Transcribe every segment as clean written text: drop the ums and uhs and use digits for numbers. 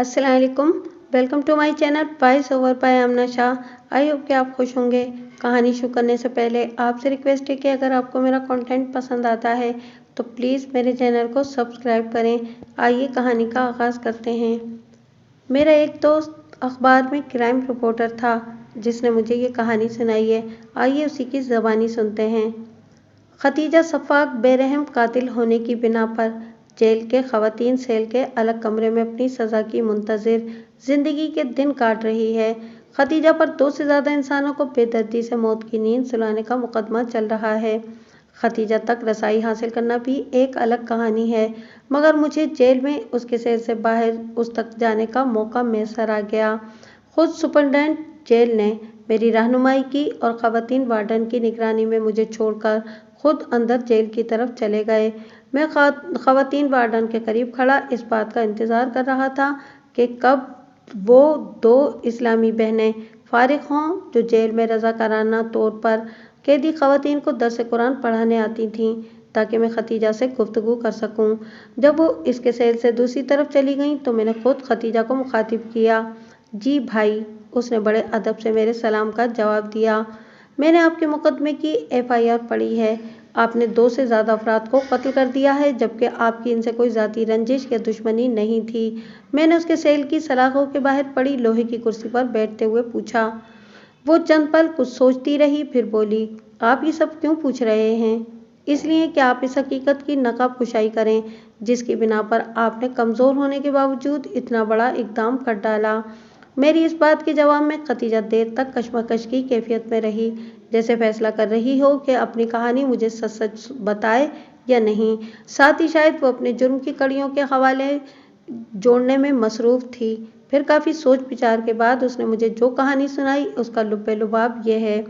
अस्सलाम वालेकुम। Welcome to my channel voice over by Amna Shah. I hope कि आप खुश होंगे। कहानी शुरू करने से पहले आपसे रिक्वेस्ट है कि अगर आपको मेरा कंटेंट पसंद आता है तो प्लीज़ मेरे चैनल को सब्सक्राइब करें। आइए कहानी का आगाज़ करते हैं। मेरा एक दोस्त अखबार में क्राइम रिपोर्टर था जिसने मुझे ये कहानी सुनाई है। आइए उसी की ज़बानी सुनते हैं। खतीजा सफ़ाक बेरहम कातिल होने की बिना पर जेल के ख़वातीन सेल के अलग कमरे में अपनी सज़ा की मुंतज़िर ज़िंदगी के दिन काट रही है। खतीजा पर 2 से ज़्यादा इंसानों को बेदर्दी से मौत की नींद सुलाने का मुकदमा चल रहा है। खतीजा तक रसाई हासिल करना भी एक अलग कहानी है, मगर मुझे जेल में उसके सेल से बाहर उस तक जाने का मौका मैसर आ गया। खुद सुपरडेंट जेल ने मेरी रहनुमाई की और ख़वातीन वार्डन की निगरानी में मुझे छोड़कर खुद अंदर जेल की तरफ चले गए। मैं ख़वातीन वार्डन के करीब खड़ा इस बात का इंतज़ार कर रहा था कि कब वो 2 इस्लामी बहनें फारिग हों जो जेल में रज़ाकाराना तौर पर कैदी ख़वातीन को दर्स कुरान पढ़ाने आती थीं, ताकि मैं खतीजा से गुफ्तगू कर सकूं। जब वो इसके सेल से दूसरी तरफ चली गईं तो मैंने खुद खतीजा को मुखातिब किया। जी भाई, उसने बड़े अदब से मेरे सलाम का जवाब दिया। मैंने आपके मुकदमे की FIR पढ़ी है। आपने 2 से ज़्यादा अफराद को कत्ल कर दिया है, जबकि आपकी इनसे कोई ज़ाती रंजिश या दुश्मनी नहीं थी। मैंने उसके सेल की सलाखों के बाहर पड़ी लोहे की कुर्सी पर बैठते हुए पूछा। वो चंद पल कुछ सोचती रही, फिर बोली, आप ये सब क्यों पूछ रहे हैं? इसलिए कि आप इस हकीकत की नकाब कुशाई करें जिसकी बिना पर आपने कमज़ोर होने के बावजूद इतना बड़ा इक़दाम कर डाला। मेरी इस बात के जवाब में खतीजा देर तक कशमकश की कैफियत में रही, जैसे फैसला कर रही हो कि अपनी कहानी मुझे सच सच बताए या नहीं। साथ ही शायद वो अपने जुर्म की कड़ियों के हवाले जोड़ने में मसरूफ़ थी। फिर काफ़ी सोच विचार के बाद उसने मुझे जो कहानी सुनाई उसका लुब्बे लुबाब यह है।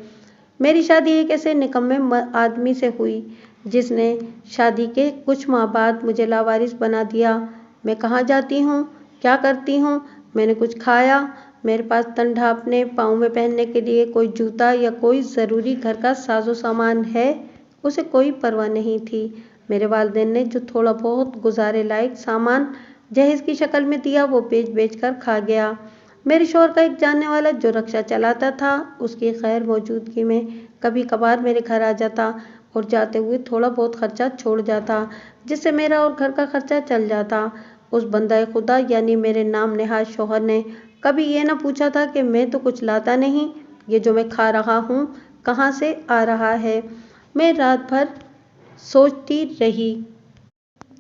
मेरी शादी एक ऐसे निकम्मे आदमी से हुई जिसने शादी के कुछ माह बाद मुझे लावारिस बना दिया। मैं कहाँ जाती हूँ, क्या करती हूँ, मैंने कुछ खाया, मेरे पास तन ढाँपने, पाँव में पहनने के लिए कोई जूता या कोई ज़रूरी घर का साजो सामान है, उसे कोई परवाह नहीं थी। मेरे वालिदैन ने जो थोड़ा बहुत गुजारे लायक सामान जहेज़ की शक्ल में दिया वो बेच कर खा गया। मेरे शौहर का एक जानने वाला जो रक्षा चलाता था, उसकी गैर मौजूदगी में कभी कभार मेरे घर आ जाता और जाते हुए थोड़ा बहुत खर्चा छोड़ जाता, जिससे मेरा और घर का खर्चा चल जाता। उस बंदा खुदा यानी मेरे नाम नेहाद शौहर ने कभी ये ना पूछा था कि मैं तो कुछ लाता नहीं, ये जो मैं खा रहा हूँ कहाँ से आ रहा है। मैं रात भर सोचती रही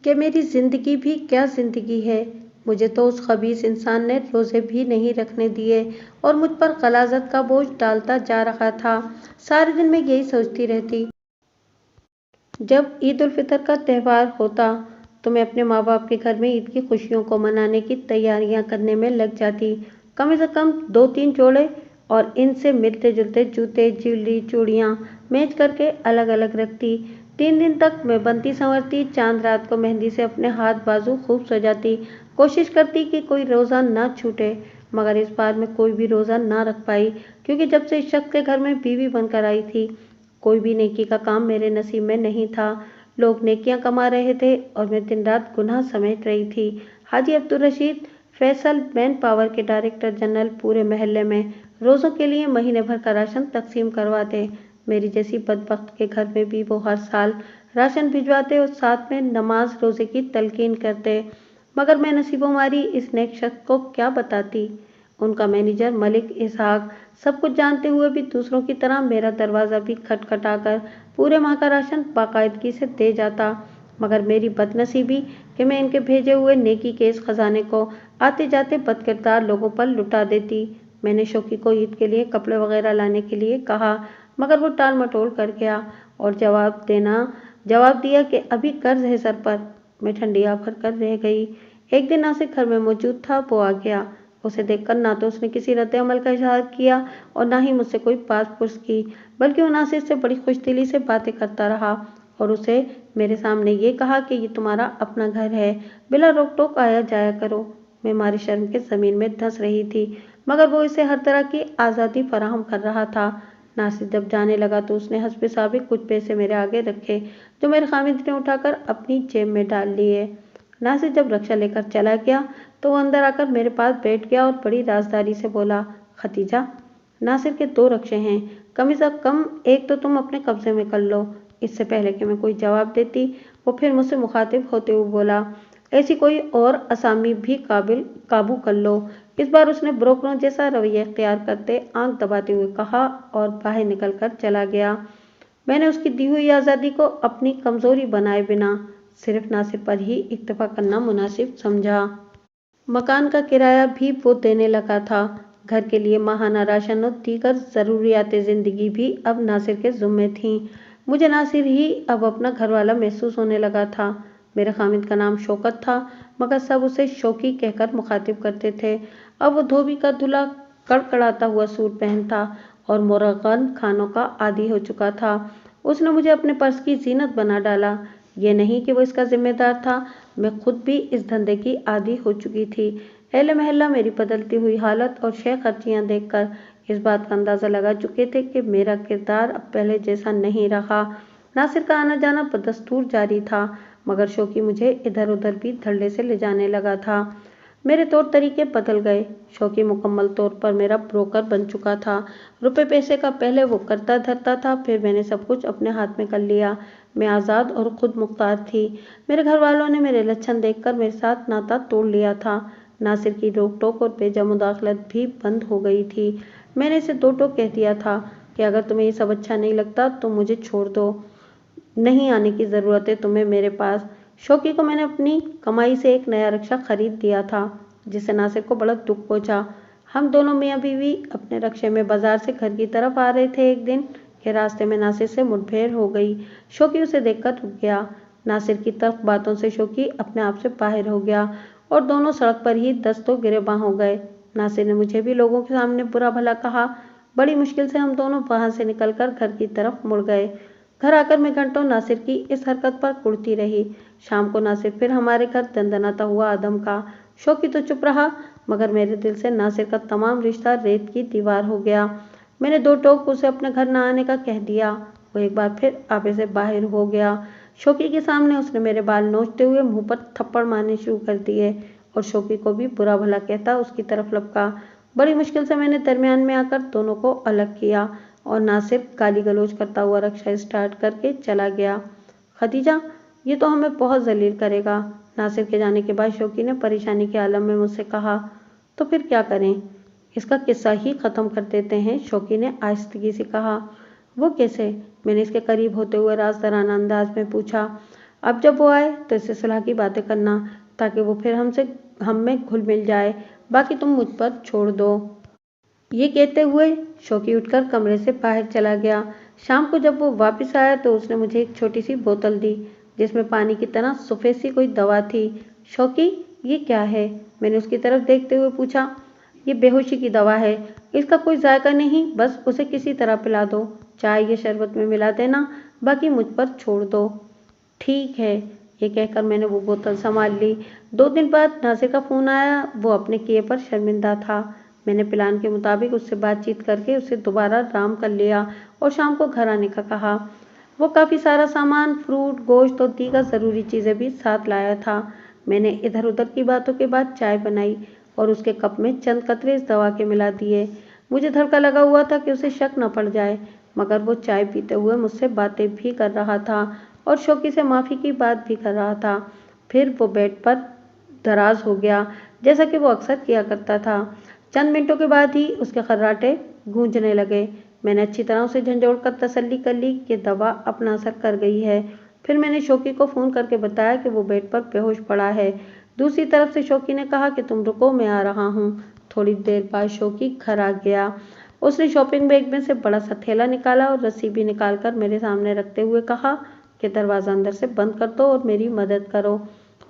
कि मेरी ज़िंदगी भी क्या ज़िंदगी है। मुझे तो उस खबीस इंसान ने रोज़े भी नहीं रखने दिए और मुझ पर गलाज़त का बोझ डालता जा रहा था। सारे दिन मैं यही सोचती रहती। जब ईद उल फितर का त्यौहार होता तो मैं अपने माँ बाप के घर में ईद की खुशियों को मनाने की तैयारियां करने में लग जाती। कम से कम 2-3 जोड़े और इनसे मिलते जुलते जूते, ज्वेलरी, चूड़ियाँ मैच करके अलग अलग रखती। 3 दिन तक मैं बनती संवरती, चांद रात को मेहंदी से अपने हाथ बाजू खूब सजाती, कोशिश करती कि कोई रोज़ा ना छूटे। मगर इस बार मैं कोई भी रोज़ा ना रख पाई, क्योंकि जब से इस शख्स के घर में बीवी बनकर आई थी कोई भी नेकी का काम मेरे नसीब में नहीं था। लोग नेकियां कमा रहे थे और मैं दिन रात गुनाह समेट रही थी। हाजी अब्दुल रशीद फैसल मैन पावर के डायरेक्टर जनरल पूरे महल्ले में रोज़ों के लिए महीने भर का राशन तकसीम करवाते। मेरी जैसी बदबख्त के घर में भी वो हर साल राशन भिजवाते और साथ में नमाज रोज़े की तलकीन करते। मगर मैं नसीबों मारी इस नेक शख्स को क्या बताती। उनका मैनेजर मलिक इसहाक सब कुछ जानते हुए भी दूसरों की तरह मेरा दरवाज़ा भी खटखटाकर पूरे माह का राशन बाकायदगी से दे जाता। मगर मेरी बदनसीबी कि मैं इनके भेजे हुए नेकी के इस खजाने को आते जाते बदकिरदार लोगों पर लुटा देती। मैंने शौकी को ईद के लिए कपड़े वगैरह लाने के लिए कहा, मगर वो टाल मटोल कर गया और जवाब दिया कि अभी कर्ज है सर पर। मैं ठंडी भर कर रह गई। एक दिन नासिर घर में मौजूद था, वो आ गया। उसे देखकर ना तो उसने किसी रद्द अमल का इजहार किया और ना ही मुझसे कोई बात पुछ की, बल्कि वो नासिर से बड़ी खुशदिली से बातें करता रहा और उसे मेरे सामने ये कहा कि ये तुम्हारा अपना घर है, बिला रोक टोक आया जाया करो। मैं मारी शर्म के ज़मीन में धंस रही थी, मगर वो इसे हर तरह की आज़ादी फराहम कर रहा था। नासिर जब जाने लगा तो उसने हस्बे साबिक कुछ पैसे मेरे आगे रखे, जो मेरे खामिद ने उठाकर अपनी जेब में डाल लिए। नासिर जब रक्षा लेकर चला गया तो वो अंदर आकर मेरे पास बैठ गया और बड़ी राजदारी से बोला, खतीजा, नासिर के 2 रक्षे हैं, कम से कम एक तो तुम अपने कब्जे में कर लो। इससे पहले कि मैं कोई जवाब देती, वो फिर मुझसे मुखातिब होते हुए बोला, ऐसी कोई और असामी भी काबू कर लो। इस बार उसने ब्रोकरों जैसा रवैया इख्तियार करते आंख दबाते हुए कहा और बाहर निकल कर चला गया। मैंने उसकी दी हुई आज़ादी को अपनी कमजोरी बनाए बिना सिर्फ नासिर पर ही इक्तफा करना मुनासिब समझा। मकान का किराया भी वो देने लगा था। घर के लिए माहाना राशन और दीगर ज़रूरियात ज़िंदगी भी अब नासिर के ज़िम्मे थीं। मुझे नासिर ही अब अपना घरवाला महसूस होने लगा था। मेरे खामिद का नाम शौकत था, मगर सब उसे शौकी कहकर मुखातिब करते थे। अब वो धोबी का धुला कड़कड़ाता हुआ सूट पहनता और मुरगन खानों का आदी हो चुका था। उसने मुझे अपने पर्स की जीनत बना डाला। ये नहीं कि वो इसका जिम्मेदार था, मैं खुद भी इस धंधे की आदी हो चुकी थी। अहले महल्ला मेरी बदलती हुई हालत और शय खर्चियाँ देखकर इस बात का अंदाज़ा लगा चुके थे कि मेरा किरदार अब पहले जैसा नहीं रहा। नासिर का आना जाना बदस्तूर जारी था, मगर शौकी मुझे इधर उधर भी धड़ल्ले से ले जाने लगा था। मेरे तौर तरीके बदल गए। शौकी मुकम्मल तौर पर मेरा ब्रोकर बन चुका था। रुपए पैसे का पहले वो करता धरता था, फिर मैंने सब कुछ अपने हाथ में कर लिया। मैं आज़ाद और खुद मुख्तार थी। मेरे घर वालों ने मेरे लक्षण देखकर मेरे साथ नाता तोड़ लिया था। नासिर की रोक टोक और बेजा मुदाखलत भी बंद हो गई थी। मैंने इसे दो टोक कह दिया था कि अगर तुम्हें ये सब अच्छा नहीं लगता तो मुझे छोड़ दो, नहीं आने की ज़रूरत है तुम्हें मेरे पास। शौकी को मैंने अपनी कमाई से एक नया रक्षा खरीद दिया था, जिससे नासिर को बड़ा दुख पहुंचा। हम दोनों मियाँ बीवी अपने रक्षे में बाजार से घर की तरफ आ रहे थे एक दिन के रास्ते में नासिर से मुठभेड़ हो गई। शौकी उसे देखकर रुक गया। नासिर की तल्ख बातों से शौकी अपने आप से बाहर हो गया और दोनों सड़क पर ही दस्तों गिरेबां हो गए। नासिर ने मुझे भी लोगों के सामने बुरा भला कहा। बड़ी मुश्किल से हम दोनों वहां से निकलकर घर की तरफ मुड़ गए। घर आकर मैं घंटों नासिर की इस हरकत पर कुढ़ती रही। शाम को नासिर फिर हमारे घर दंदनाता हुआ आदम का। शौकी तो चुप रहा, मगर मेरे दिल से नासिर का तमाम रिश्ता रेत की दीवार हो गया। मैंने दो टोक उसे अपने घर न आने का कह दिया। वो एक बार फिर आपे से बाहर हो गया। शौकी के सामने उसने मेरे बाल नोचते हुए मुंह पर थप्पड़ मारने शुरू कर दिए और शौकी को भी बुरा भला कहता उसकी तरफ लपका। बड़ी मुश्किल से मैंने दरमियान में आकर दोनों को अलग किया और नासिर गाली गलौज करता हुआ रक्षा स्टार्ट करके चला गया। खदीजा, ये तो हमें बहुत जलील करेगा। नासिर के जाने के बाद शौकी ने परेशानी के आलम में मुझसे कहा। तो फिर क्या करें? इसका किस्सा ही खत्म कर देते हैं, शौकी ने आहिस्तगी से कहा। वो कैसे? मैंने इसके करीब होते हुए राजदाराना अंदाज में पूछा। अब जब वो आए तो इससे सुलह की बातें करना, ताकि वो फिर हम में घुल मिल जाए। बाकी तुम मुझ पर छोड़ दो। ये कहते हुए शौकी उठकर कमरे से बाहर चला गया। शाम को जब वो वापस आया तो उसने मुझे एक छोटी सी बोतल दी, जिसमें पानी की तरह सफेद सी कोई दवा थी। शौकी, ये क्या है? मैंने उसकी तरफ देखते हुए पूछा। ये बेहोशी की दवा है, इसका कोई जायका नहीं, बस उसे किसी तरह पिला दो। चाय या शरबत में मिला देना, बाकी मुझ पर छोड़ दो। ठीक है, ये कहकर मैंने वो बोतल संभाल ली। 2 दिन बाद नासिर का फोन आया। वो अपने किए पर शर्मिंदा था। मैंने प्लान के मुताबिक उससे बातचीत करके उसे दोबारा राम कर लिया और शाम को घर आने का कहा। वो काफ़ी सारा सामान, फ्रूट, गोश्त और दीगर ज़रूरी चीज़ें भी साथ लाया था। मैंने इधर उधर की बातों के बाद चाय बनाई और उसके कप में चंद कतरे इस दवा के मिला दिए। मुझे धड़का लगा हुआ था कि उसे शक न पड़ जाए, मगर वो चाय पीते हुए मुझसे बातें भी कर रहा था और शौकी से माफ़ी की बात भी कर रहा था। फिर वो बेड पर दराज हो गया, जैसा कि वो अक्सर किया करता था। चंद मिनटों के बाद ही उसके खर्राटे गूंजने लगे। मैंने अच्छी तरह उसे झंझोड़ कर तसल्ली कर ली कि दवा अपना असर कर गई है। फिर मैंने शौकी को फ़ोन करके बताया कि वो बेड पर बेहोश पड़ा है। दूसरी तरफ से शौकी ने कहा कि तुम रुको, मैं आ रहा हूँ। थोड़ी देर बाद शौकी घर आ गया। उसने शॉपिंग बैग में से बड़ा सा थैला निकाला और रस्सी भी निकालकर मेरे सामने रखते हुए कहा कि दरवाज़ा अंदर से बंद कर दो और मेरी मदद करो।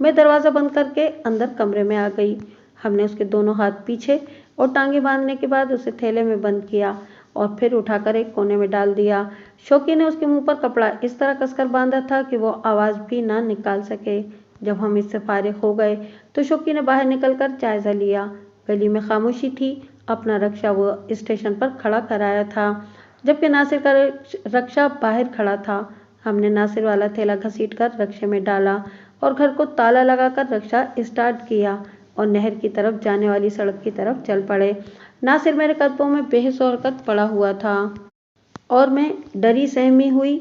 मैं दरवाज़ा बंद करके अंदर कमरे में आ गई। हमने उसके दोनों हाथ पीछे और टांगे बांधने के बाद उसे थैले में बंद किया और फिर उठाकर एक कोने में डाल दिया। शौकी ने उसके मुंह पर कपड़ा इस तरह कसकर बांधा था कि वो आवाज़ भी ना निकाल सके। जब हम इससे फारिग हो गए तो शौकी ने बाहर निकलकर जायज़ा लिया। गली में खामोशी थी। अपना रक्षा वो स्टेशन पर खड़ा कराया था, जबकि नासिर का रक्षा बाहर खड़ा था। हमने नासिर वाला थैला घसीट कर रक्षे में डाला। और घर को ताला लगाकर रिक्शा स्टार्ट किया और नहर की तरफ जाने वाली सड़क की तरफ चल पड़े। नासिर मेरे कदमों में बेहोश होकर पड़ा हुआ था और मैं डरी सहमी हुई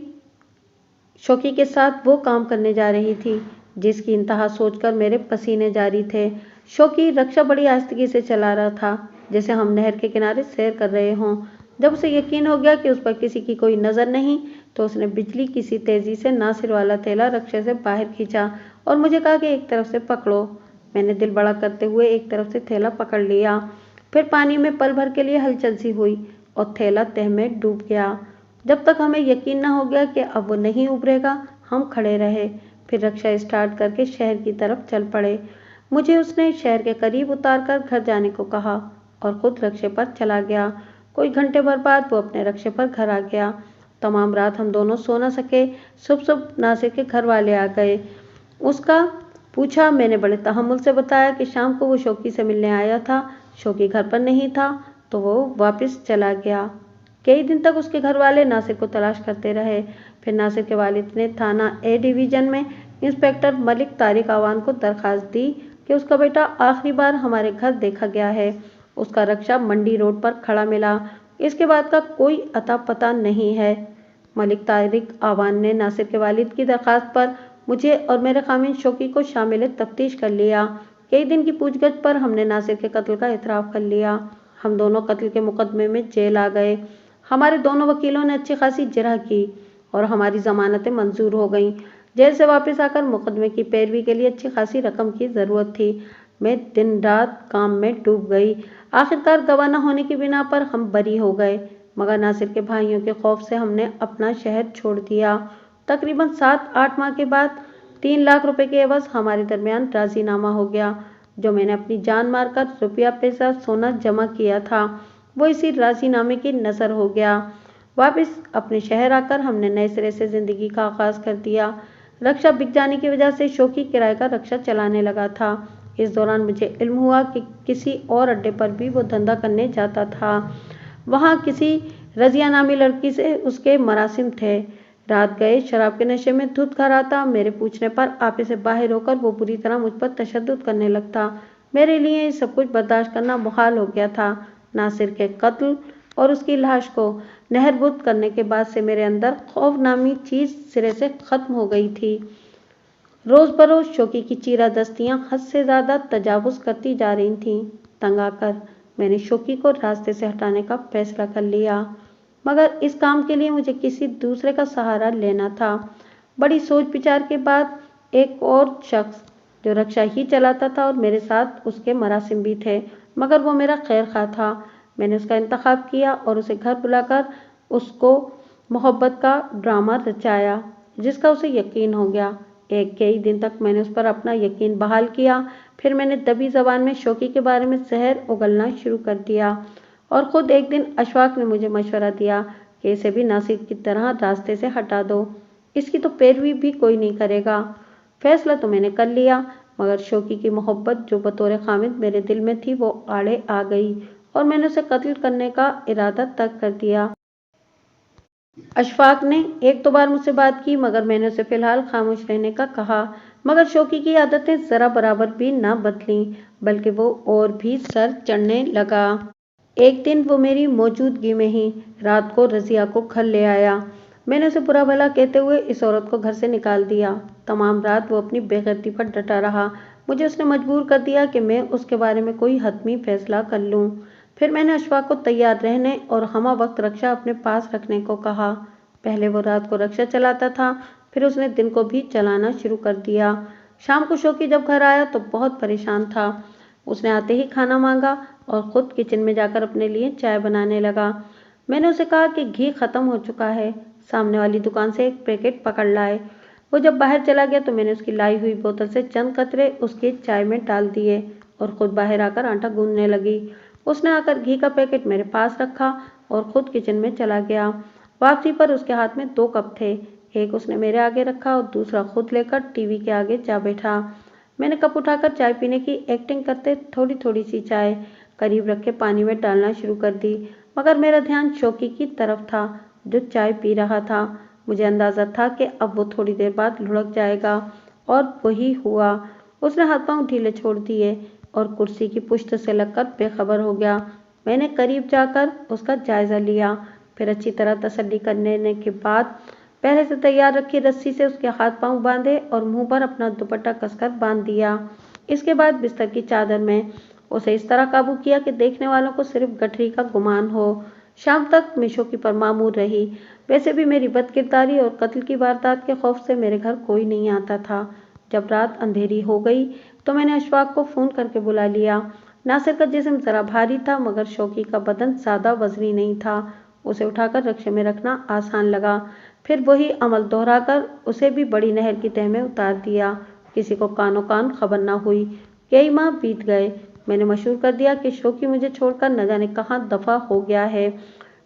शौकी के साथ वो काम करने जा रही थी जिसकी इंतहा सोचकर मेरे पसीने जारी थे। शौकी रिक्शा बड़ी आहिस्तगी से चला रहा था जैसे हम नहर के किनारे सैर कर रहे हों। जब उसे यकीन हो गया कि उस पर किसी की कोई नज़र नहीं तो उसने बिजली की सी तेजी से नासिर वाला थैला रिक्शे से बाहर खींचा और मुझे कहा कि एक तरफ से पकड़ो। मैंने दिल बड़ा करते हुए एक तरफ से थैला पकड़ लिया। फिर पानी में पल भर के लिए हलचल सी हुई और थैला तह में डूब गया। जब तक हमें यकीन न हो गया कि अब वो नहीं उभरेगा हम खड़े रहे। फिर रिक्शा स्टार्ट करके शहर की तरफ चल पड़े। मुझे उसने शहर के करीब उतारकर घर जाने को कहा और खुद रिक्शे पर चला गया। कोई घंटे भर बाद वो अपने रिक्शे पर घर आ गया। तमाम रात हम दोनों सो न सके। सुबह नासिर के घर वाले आ गए। उसका पूछा। मैंने बड़े तहम्मुल से बताया कि शाम को वो शौकी से मिलने आया था। शौकी घर पर नहीं था तो वो वापस चला गया। कई दिन तक उसके घर वाले नासिर को तलाश करते रहे। फिर नासिर के वालिद ने थाना ए डिवीज़न में इंस्पेक्टर मलिक तारिक आवान को दरखास्त दी कि उसका बेटा आखिरी बार हमारे घर देखा गया है। उसका रिक्शा मंडी रोड पर खड़ा मिला। इसके बाद का कोई अता पता नहीं है। मलिक तारिक आवान ने नासिर के वालिद की दरखास्त पर मुझे और मेरे खामिन शौकी को शामिल तफ्तीश कर लिया। कई दिन की पूछगछ पर हमने नासिर के कत्ल का इतराफ़ कर लिया। हम दोनों कत्ल के मुकदमे में जेल आ गए। हमारे दोनों वकीलों ने अच्छी खासी जिरह की और हमारी जमानतें मंजूर हो गईं। जेल से वापस आकर मुकदमे की पैरवी के लिए अच्छी खासी रकम की ज़रूरत थी। मैं दिन रात काम में डूब गई। आखिरकार गवाह न होने की बिना पर हम बरी हो गए, मगर नासिर के भाइयों के खौफ से हमने अपना शहर छोड़ दिया। तकरीबन 7-8 माह के बाद 3 लाख रुपए के एवज हमारे दरमियान राजीनामा हो गया। जो मैंने अपनी जान मारकर रुपया पैसा सोना जमा किया था वो इसी राजीनामे की नज़र हो गया। वापस अपने शहर आकर हमने नए सिरे से ज़िंदगी का आगाज़ कर दिया। रिक्शा बिक जाने की वजह से शौकी किराए का रिक्शा चलाने लगा था। इस दौरान मुझे इल्म हुआ कि किसी और अड्डे पर भी वो धंधा करने जाता था। वहाँ किसी रजिया नामी लड़की से उसके मरासिम थे। रात गए शराब के नशे में धुत घर आता। मेरे पूछने पर आपे से बाहर होकर वो बुरी तरह मुझ पर तशद्दुद करने लगता। मेरे लिए ये सब कुछ बर्दाश्त करना मुहाल हो गया था। नासिर के कत्ल और उसकी लाश को नहरबुद करने के बाद से मेरे अंदर खौफ नामी चीज़ सिरे से ख़त्म हो गई थी। रोज़ बरोज़ शौकी की चीरा दस्तियाँ हद से ज़्यादा तजावुज़ करती जा रही थीं। तंग आकर मैंने शौकी को रास्ते से हटाने का फैसला कर लिया, मगर इस काम के लिए मुझे किसी दूसरे का सहारा लेना था। बड़ी सोच विचार के बाद एक और शख्स जो रिक्शा ही चलाता था और मेरे साथ उसके मरासिम भी थे, मगर वो मेरा खैर खा था। मैंने उसका इंतखाब किया और उसे घर बुलाकर उसको मोहब्बत का ड्रामा रचाया जिसका उसे यकीन हो गया। कई दिन तक मैंने उस पर अपना यकीन बहाल किया। फिर मैंने दबी ज़बान में शौकी के बारे में जहर उगलना शुरू कर दिया और ख़ुद एक दिन अशफाक ने मुझे मशवरा दिया कि इसे भी नासिर की तरह रास्ते से हटा दो, इसकी तो पैरवी भी कोई नहीं करेगा। फैसला तो मैंने कर लिया, मगर शौकी की मोहब्बत जो बतौर खामिद मेरे दिल में थी वो आड़े आ गई और मैंने उसे कत्ल करने का इरादा तक कर दिया। अशफाक ने एक दो बार मुझसे बात की, मगर मैंने उसे फ़िलहाल खामोश रहने का कहा। मगर शौकी की आदतें ज़रा बराबर भी न बदलीं, बल्कि वो और भी सर चढ़ने लगा। एक दिन वो मेरी मौजूदगी में ही रात को रज़िया को घर ले आया। मैंने उसे बुरा भला कहते हुए इस औरत को घर से निकाल दिया। तमाम रात वो अपनी बेगैरती पर डटा रहा। मुझे उसने मजबूर कर दिया कि मैं उसके बारे में कोई हतमी फैसला कर लूँ। फिर मैंने अशफाक को तैयार रहने और हमा वक्त रिक्शा अपने पास रखने को कहा। पहले वो रात को रिक्शा चलाता था, फिर उसने दिन को भी चलाना शुरू कर दिया। शाम को शौकी जब घर आया तो बहुत परेशान था। उसने आते ही खाना मांगा और ख़ुद किचन में जाकर अपने लिए चाय बनाने लगा। मैंने उसे कहा कि घी ख़त्म हो चुका है, सामने वाली दुकान से एक पैकेट पकड़ लाए। वो जब बाहर चला गया तो मैंने उसकी लाई हुई बोतल से चंद कतरे उसकी चाय में डाल दिए और ख़ुद बाहर आकर आटा गूंदने लगी। उसने आकर घी का पैकेट मेरे पास रखा और ख़ुद किचन में चला गया। वापसी पर उसके हाथ में 2 कप थे। एक उसने मेरे आगे रखा और दूसरा खुद लेकर टीवी के आगे जा बैठा। मैंने कप उठाकर चाय पीने की एक्टिंग करते थोड़ी थोड़ी सी चाय करीब रख के पानी में डालना शुरू कर दी, मगर मेरा ध्यान शौकी की तरफ था जो चाय पी रहा था। मुझे अंदाज़ा था कि अब वो थोड़ी देर बाद लुढ़क जाएगा और वही हुआ। उसने हाथ पांव ढीले छोड़ दिए और कुर्सी की पुश्त से लगकर बेखबर हो गया। मैंने करीब जाकर उसका जायजा लिया, फिर अच्छी तरह तसल्ली करने के बाद पहले से तैयार रखी रस्सी से उसके हाथ पांव बांधे और मुंह पर अपना दुपट्टा कसकर बांध दिया। इसके बाद बिस्तर की चादर में उसे इस तरह काबू किया कि देखने वालों को सिर्फ गठरी का गुमान हो। शाम तक मैं शौकी पर मामूर रही। वैसे भी मेरी बदकिरदारी और कत्ल की वारदात के खौफ से मेरे घर कोई नहीं आता था। जब रात अंधेरी हो गई तो मैंने अशफाक को फ़ोन करके बुला लिया। नासिर का जिस्म ज़रा भारी था मगर शौकी का बदन ज़्यादा वजनी नहीं था। उसे उठाकर रक्शे में रखना आसान लगा। फिर वही अमल दोहराकर उसे भी बड़ी नहर की तह में उतार दिया। किसी को कानो कान खबर न हुई। कई माह बीत गए। मैंने मशहूर कर दिया कि शौकी मुझे छोड़कर न जाने कहाँ दफा हो गया है।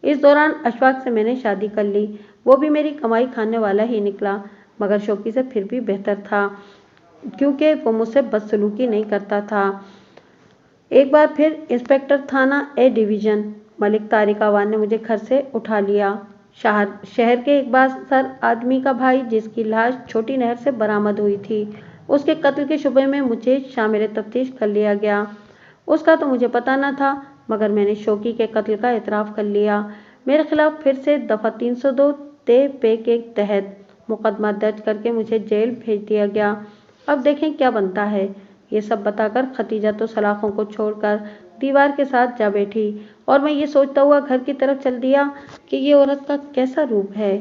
इस दौरान अशफाक से मैंने शादी कर ली। वो भी मेरी कमाई खाने वाला ही निकला, मगर शौकी से फिर भी बेहतर था क्योंकि वो मुझसे बदसलूकी नहीं करता था। एक बार फिर इंस्पेक्टर थाना ए डिवीजन मलिक तारिक आवान ने मुझे घर से उठा लिया। शहर के एक बासर आदमी का भाई, जिसकी लाश छोटी नहर से बरामद हुई थी, उसके कत्ल के शुबे में मुझे शामिल तफ्तीश कर लिया गया। उसका तो मुझे पता न था, मगर मैंने शौकी के कत्ल का एतराफ़ कर लिया। मेरे खिलाफ फिर से दफ़ा 302 ते पे के तहत मुकदमा दर्ज करके मुझे जेल भेज दिया गया। अब देखें क्या बनता है। ये सब बताकर खतीजा तो सलाखों को छोड़कर दीवार के साथ जा बैठी और मैं ये सोचता हुआ घर की तरफ चल दिया कि ये औरत का कैसा रूप है।